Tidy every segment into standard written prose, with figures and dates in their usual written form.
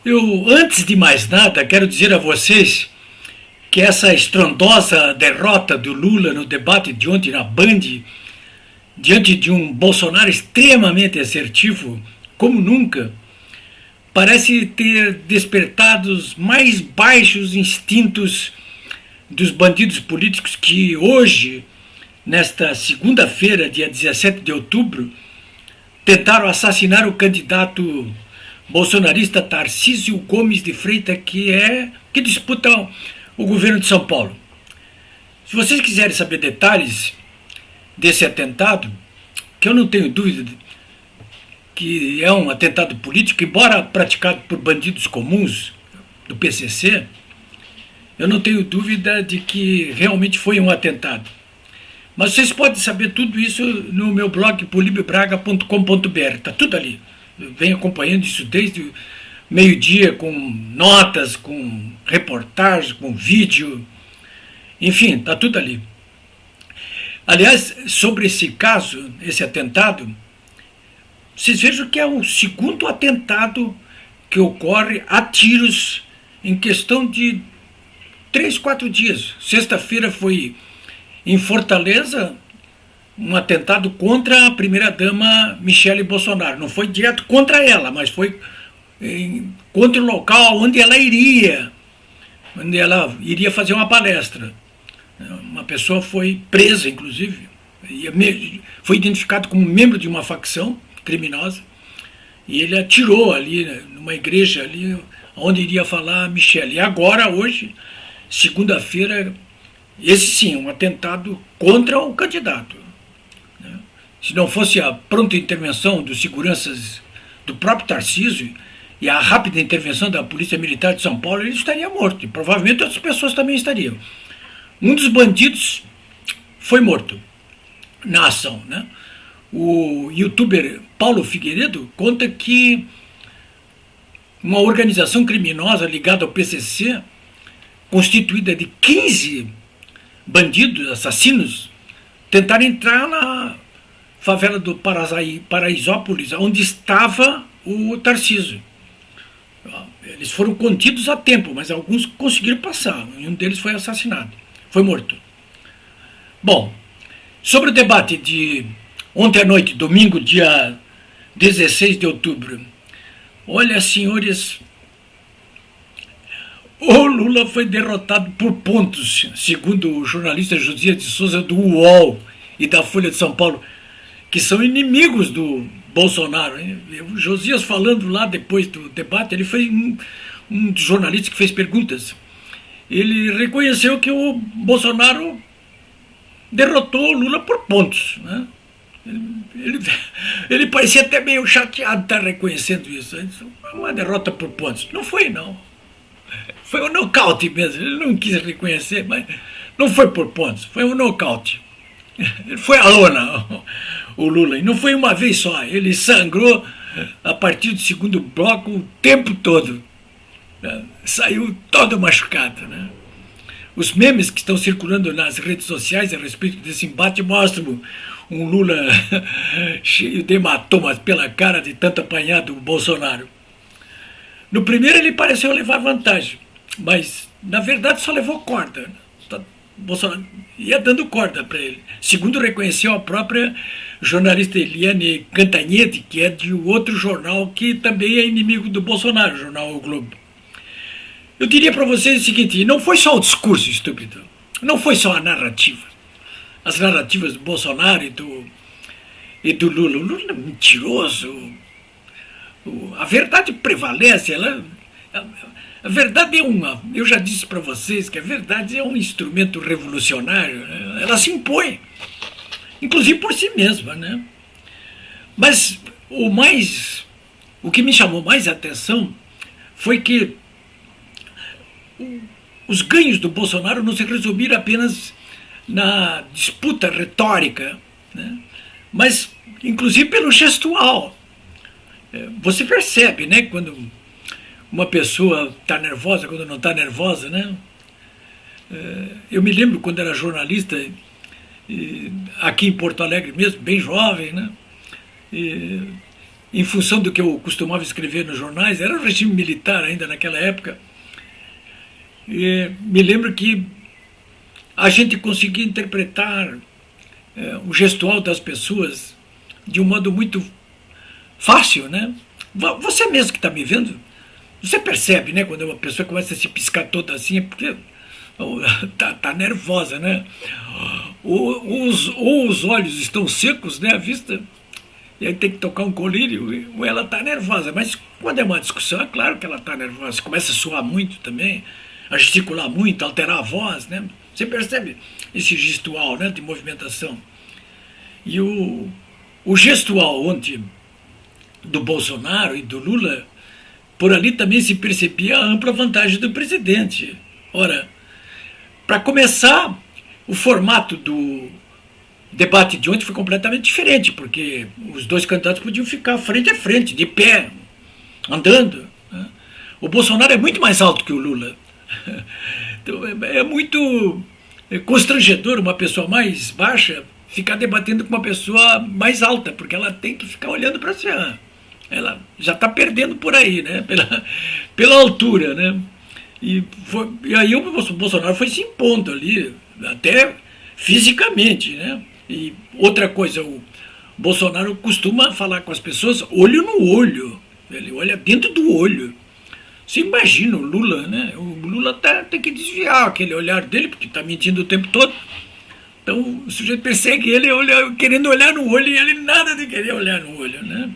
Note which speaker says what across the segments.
Speaker 1: Eu, antes de mais nada, quero dizer a vocês que essa estrondosa derrota do Lula no debate de ontem na Band, diante de um Bolsonaro extremamente assertivo, como nunca, parece ter despertado os mais baixos instintos dos bandidos políticos que hoje, nesta segunda-feira, dia 17 de outubro, tentaram assassinar o candidato bolsonarista Tarcísio Gomes de Freitas, que disputa o governo de São Paulo. Se vocês quiserem saber detalhes desse atentado, que eu não tenho dúvida que é um atentado político, embora praticado por bandidos comuns do PCC, eu não tenho dúvida de que realmente foi um atentado. Mas vocês podem saber tudo isso no meu blog polibiobraga.com.br, está tudo ali. Eu venho acompanhando isso desde meio-dia, com notas, com reportagens, com vídeo, enfim, está tudo ali. Aliás, sobre esse caso, esse atentado, vocês vejam que é o segundo atentado que ocorre a tiros em questão de 3, 4 dias. Sexta-feira foi em Fortaleza um atentado contra a primeira-dama Michele Bolsonaro. Não foi direto contra ela, mas foi contra o local onde ela iria fazer uma palestra. Uma pessoa foi presa, inclusive, foi identificado como membro de uma facção criminosa, e ele atirou ali numa igreja ali onde iria falar a Michele. E agora, hoje, segunda-feira, esse sim, um atentado contra o candidato. Se não fosse a pronta intervenção dos seguranças do próprio Tarcísio e a rápida intervenção da Polícia Militar de São Paulo, ele estaria morto. E provavelmente outras pessoas também estariam. Um dos bandidos foi morto na ação, né? O youtuber Paulo Figueiredo conta que uma organização criminosa ligada ao PCC, constituída de 15 bandidos, assassinos, tentaram entrar na favela do Paraisópolis, onde estava o Tarcísio. Eles foram contidos a tempo, mas alguns conseguiram passar, e um deles foi assassinado, foi morto. Bom, sobre o debate de ontem à noite, domingo, dia 16 de outubro, olha, senhores, o Lula foi derrotado por pontos, segundo o jornalista Josias de Souza do UOL e da Folha de São Paulo, que são inimigos do Bolsonaro. O Josias, falando lá depois do debate, ele foi um dos jornalistas que fez perguntas. Ele reconheceu que o Bolsonaro derrotou o Lula por pontos, né? Ele parecia até meio chateado de estar reconhecendo isso. Uma derrota por pontos. Não foi, não. Foi um nocaute mesmo. Ele não quis reconhecer, mas não foi por pontos. Foi um nocaute. Ele foi à lona, o Lula. E não foi uma vez só. Ele sangrou a partir do segundo bloco o tempo todo. Saiu todo machucado, né? Os memes que estão circulando nas redes sociais a respeito desse embate mostram um Lula cheio de hematomas pela cara de tanto apanhar do Bolsonaro. No primeiro ele pareceu levar vantagem, mas na verdade só levou corda. Bolsonaro ia dando corda para ele. Segundo reconheceu a própria jornalista Eliane Cantanhede, que é de outro jornal que também é inimigo do Bolsonaro, o jornal O Globo. Eu diria para vocês o seguinte: não foi só o discurso estúpido, não foi só a narrativa. As narrativas do Bolsonaro e do Lula. O Lula é mentiroso. A verdade prevalece. A verdade é eu já disse para vocês que a verdade é um instrumento revolucionário. Né? Ela se impõe, inclusive por si mesma, né? Mas o que me chamou mais a atenção foi que os ganhos do Bolsonaro não se resumiram apenas na disputa retórica, né? Mas inclusive pelo gestual. Você percebe, né, quando uma pessoa está nervosa, quando não está nervosa, né? Eu me lembro quando era jornalista, aqui em Porto Alegre mesmo, bem jovem, né? em função do que eu costumava escrever nos jornais, era o regime militar ainda naquela época, e me lembro que a gente conseguia interpretar o gestual das pessoas de um modo muito fácil, né? Você mesmo que está me vendo, você percebe, né? Quando uma pessoa começa a se piscar toda assim, é porque tá nervosa, né? Ou os olhos estão secos, né? A vista, e aí tem que tocar um colírio, ou ela está nervosa. Mas quando é uma discussão, é claro que ela está nervosa. Começa a suar muito também, a gesticular muito, alterar a voz, né? Você percebe esse gestual, né, de movimentação. E o gestual ontem do Bolsonaro e do Lula, por ali também se percebia a ampla vantagem do presidente. Ora, para começar, o formato do debate de ontem foi completamente diferente, porque os dois candidatos podiam ficar frente a frente, de pé, andando, né? O Bolsonaro é muito mais alto que o Lula. Então é muito constrangedor uma pessoa mais baixa ficar debatendo com uma pessoa mais alta, porque ela tem que ficar olhando para cima. Ela já está perdendo por aí, né? Pela altura, né? E aí o Bolsonaro foi se impondo ali, até fisicamente, né? E outra coisa, o Bolsonaro costuma falar com as pessoas olho no olho, ele olha dentro do olho. Você imagina o Lula, né? O Lula tem que desviar aquele olhar dele, porque está mentindo o tempo todo. Então o sujeito persegue ele querendo olhar no olho, e ele nada de querer olhar no olho, né?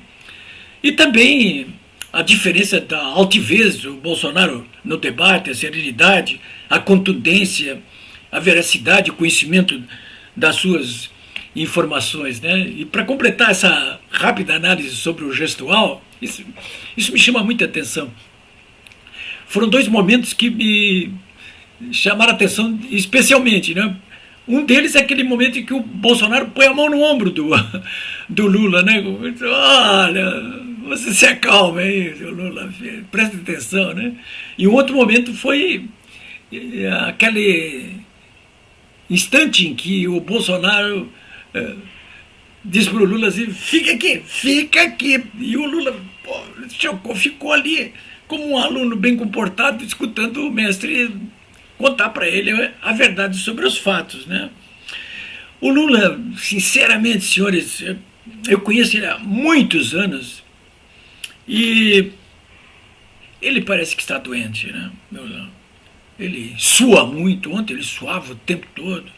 Speaker 1: E também a diferença da altivez do Bolsonaro no debate, a serenidade, a contundência, a veracidade, o conhecimento das suas informações, né? E para completar essa rápida análise sobre o gestual, isso me chama muita atenção. Foram dois momentos que me chamaram a atenção especialmente, né? Um deles é aquele momento em que o Bolsonaro põe a mão no ombro do Lula, né? Olha, você se acalma aí, seu Lula, presta atenção, né? E um outro momento foi aquele instante em que o Bolsonaro diz para o Lula assim, fica aqui. E o Lula ficou ali como um aluno bem comportado, escutando o mestre contar para ele a verdade sobre os fatos, né? O Lula, sinceramente, senhores, eu conheço ele há muitos anos e ele parece que está doente, né? Ele sua muito, ontem ele suava o tempo todo,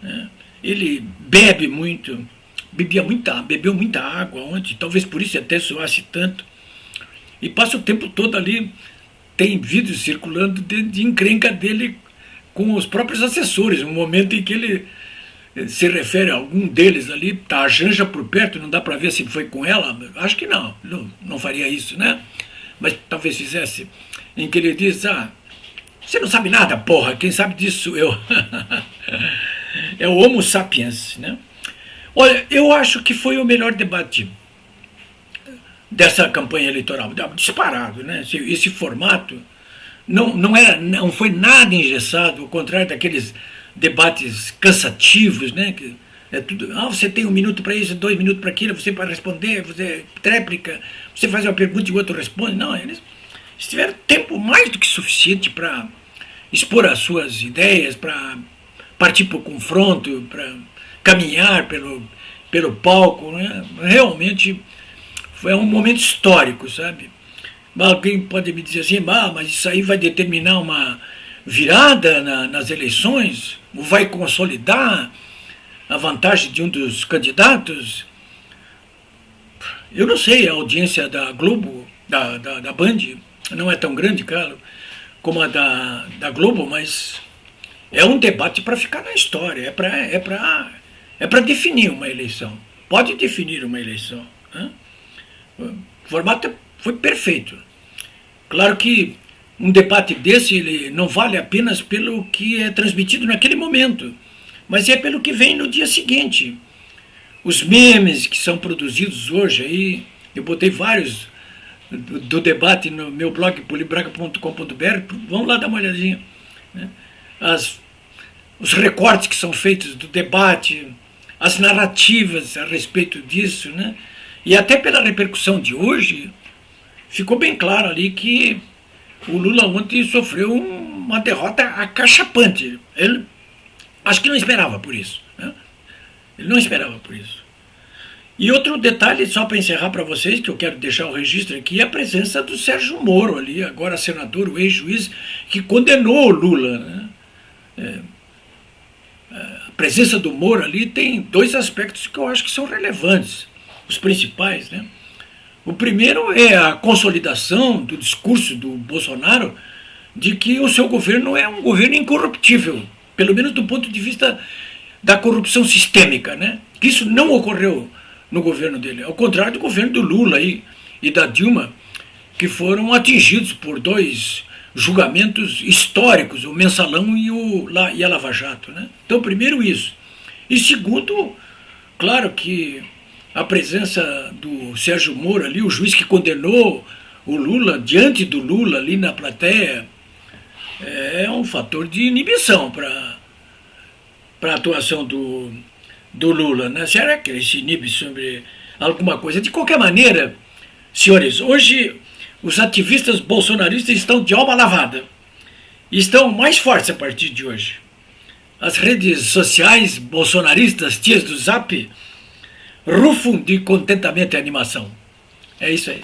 Speaker 1: né? Ele bebe muito, bebeu muita água ontem, talvez por isso até suasse tanto, e passa o tempo todo ali. Tem vídeos circulando de encrenca dele com os próprios assessores, no momento em que ele se refere a algum deles ali, tá a Janja por perto, não dá para ver se foi com ela, acho que não faria isso, né? Mas talvez fizesse, em que ele diz, você não sabe nada, porra, quem sabe disso sou eu. É o Homo sapiens, né? Olha, eu acho que foi o melhor debate dessa campanha eleitoral, disparado, né? Esse formato não foi nada engessado, ao contrário daqueles debates cansativos, né? Que é tudo, você tem 1 minuto para isso, 2 minutos para aquilo, você para responder, você tréplica, você faz uma pergunta e o outro responde. Não, eles tiveram tempo mais do que suficiente para expor as suas ideias, para partir para o confronto, para caminhar pelo palco, né? Realmente foi um momento histórico, sabe? Alguém pode me dizer assim, mas isso aí vai determinar uma virada nas eleições? Ou vai consolidar a vantagem de um dos candidatos? Eu não sei, a audiência da Globo, da Band, não é tão grande, claro, como a da Globo, mas é um debate para ficar na história, é para definir uma eleição. Pode definir uma eleição, né? O formato foi perfeito. Claro que um debate desse ele não vale apenas pelo que é transmitido naquele momento, mas é pelo que vem no dia seguinte. Os memes que são produzidos hoje aí, eu botei vários do debate no meu blog polibraga.com.br, vamos lá dar uma olhadinha, né? Os recortes que são feitos do debate, as narrativas a respeito disso, né? E até pela repercussão de hoje, ficou bem claro ali que o Lula ontem sofreu uma derrota acachapante. Ele acho que não esperava por isso. Né? Ele não esperava por isso. E outro detalhe, só para encerrar para vocês, que eu quero deixar o registro aqui, é a presença do Sérgio Moro ali, agora senador, o ex-juiz, que condenou o Lula. Né? A presença do Moro ali tem dois aspectos que eu acho que são relevantes, os principais. Né? O primeiro é a consolidação do discurso do Bolsonaro de que o seu governo é um governo incorruptível, pelo menos do ponto de vista da corrupção sistêmica, né? Que isso não ocorreu no governo dele, ao contrário do governo do Lula e da Dilma, que foram atingidos por dois julgamentos históricos, o Mensalão e a Lava Jato. Né? Então, primeiro isso. E segundo, claro que a presença do Sérgio Moro ali, o juiz que condenou o Lula, diante do Lula ali na plateia, é um fator de inibição para a atuação do Lula. Né? Será que ele se inibe sobre alguma coisa? De qualquer maneira, senhores, hoje os ativistas bolsonaristas estão de alma lavada. E estão mais fortes a partir de hoje. As redes sociais bolsonaristas, tias do Zap, rufam de contentamento e animação. É isso aí.